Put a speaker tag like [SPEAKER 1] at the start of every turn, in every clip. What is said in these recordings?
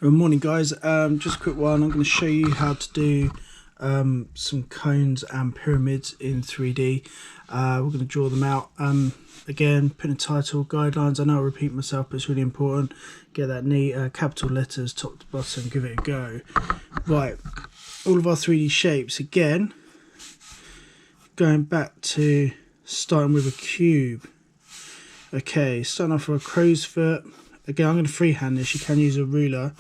[SPEAKER 1] Good morning, guys. Just a quick one. I'm going to show you how to do some cones and pyramids in 3D. We're going to draw them out. Again, put in title, guidelines. I know I repeat myself, but it's really important. Get that neat capital letters top to bottom. Give it a go. Right, all of our 3D shapes. Again, going back to starting with a cube. Okay, starting off with a crow's foot. Again, I'm going to freehand this. You can use a ruler.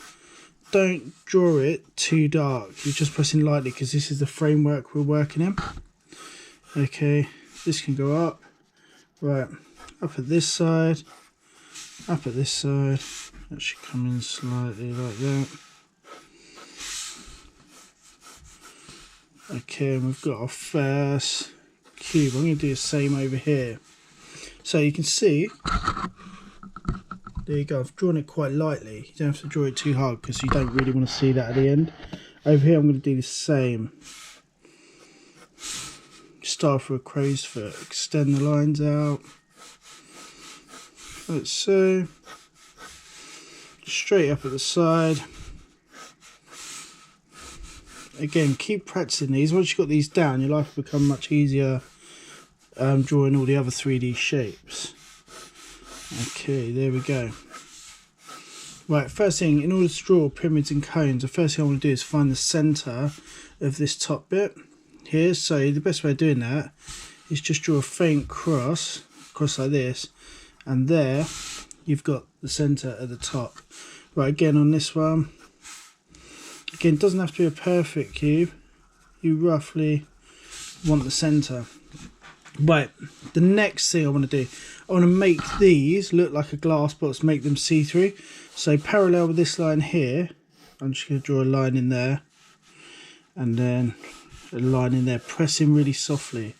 [SPEAKER 1] Don't draw it too dark. You're just pressing lightly because this is the framework we're working in. Okay, this can go up. Right, up at this side. Up at this side. That should come in slightly like that. Okay, and we've got our first cube. I'm going to do the same over here. So you can see, there you go, I've drawn it quite lightly. You don't have to draw it too hard because you don't really want to see that at the end. Over here I'm going to do the same. Start off with a crow's foot, extend the lines out. Like so. Straight up at the side. Again, keep practicing these. Once you've got these down, your life will become much easier drawing all the other 3D shapes. Okay, there we go. Right, first thing, in order to draw pyramids and cones, the first thing I want to do is find the centre of this top bit here. So the best way of doing that is just draw a faint cross like this, and there you've got the centre at the top. Right, again on this one, again, it doesn't have to be a perfect cube. You roughly want the centre. Right, the next thing I want to do, I want to make these look like a glass box, make them see-through. So parallel with this line here, I'm just going to draw a line in there, and then a line in there, pressing really softly.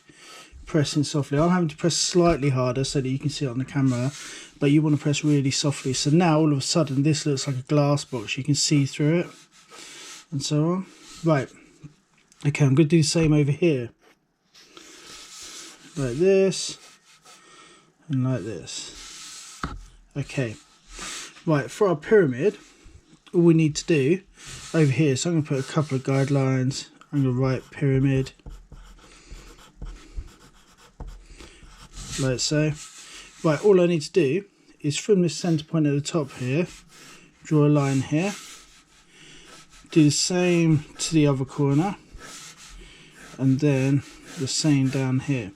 [SPEAKER 1] Pressing softly. I'm having to press slightly harder so that you can see it on the camera, but you want to press really softly. So now all of a sudden this looks like a glass box, you can see through it, and so on. Right, okay, I'm going to do the same over here. Like this and like this. Okay, right, for our pyramid, all we need to do over here, so I'm going to put a couple of guidelines. I'm going to write pyramid like so. Right, all I need to do is from this center point at the top here, draw a line here, do the same to the other corner, and then the same down here.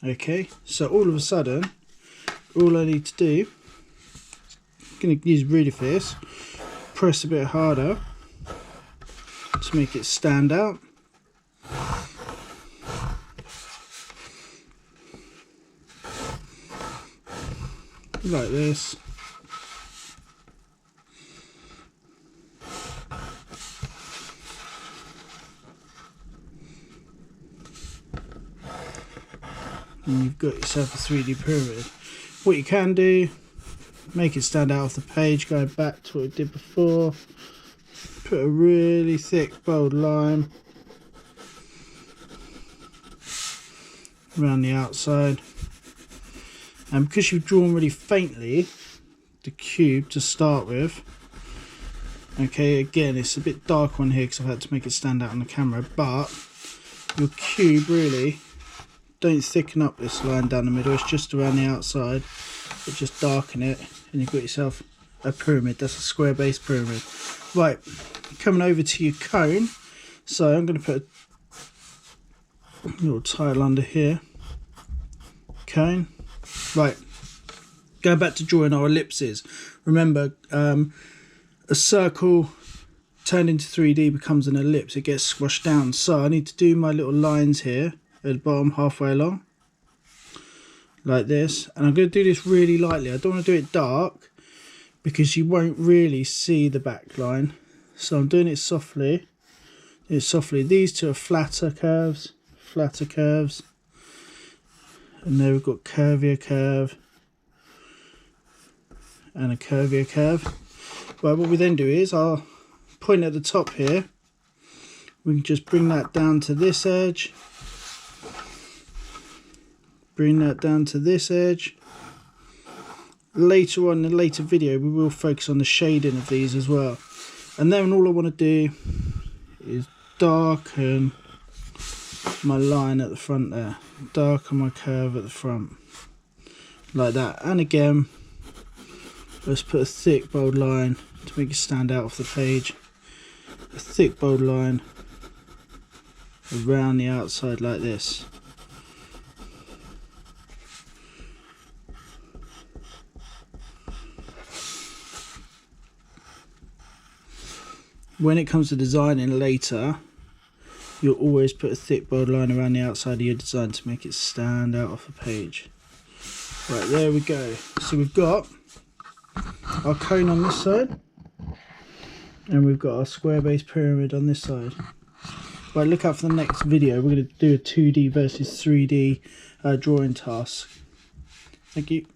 [SPEAKER 1] Okay, so all of a sudden, all I need to do, I'm going to use a ruler for this, press a bit harder to make it stand out. Like this. And you've got yourself a 3D pyramid. What you can do, make it stand out off the page, go back to what we did before, put a really thick bold line around the outside, and because you've drawn really faintly the cube to start with, okay, again it's a bit dark on here because I've had to make it stand out on the camera, but your cube really, don't thicken up this line down the middle, it's just around the outside, but just darken it and you've got yourself a pyramid. That's a square base pyramid. Right, coming over to your cone, so I'm going to put a little title under here, cone. Right, going back to drawing our ellipses, remember a circle turned into 3D becomes an ellipse, it gets squashed down, so I need to do my little lines here at the bottom halfway along like this, and I'm going to do this really lightly. I don't want to do it dark because you won't really see the back line, so I'm doing it softly. These two are flatter curves, and there we've got curvier curve and a curvier curve. Right, what we then do is I'll point at the top here, we can just bring that down to this edge, bring that down to this edge, later on in a later video we will focus on the shading of these as well. And then all I want to do is darken my line at the front there, darken my curve at the front like that. And again, let's put a thick bold line to make it stand out off the page, a thick bold line around the outside like this. When it comes to designing later, you'll always put a thick bold line around the outside of your design to make it stand out off the page. Right, there we go. So we've got our cone on this side, and we've got our square base pyramid on this side. Right, look out for the next video. We're going to do a 2D versus 3D drawing task. Thank you.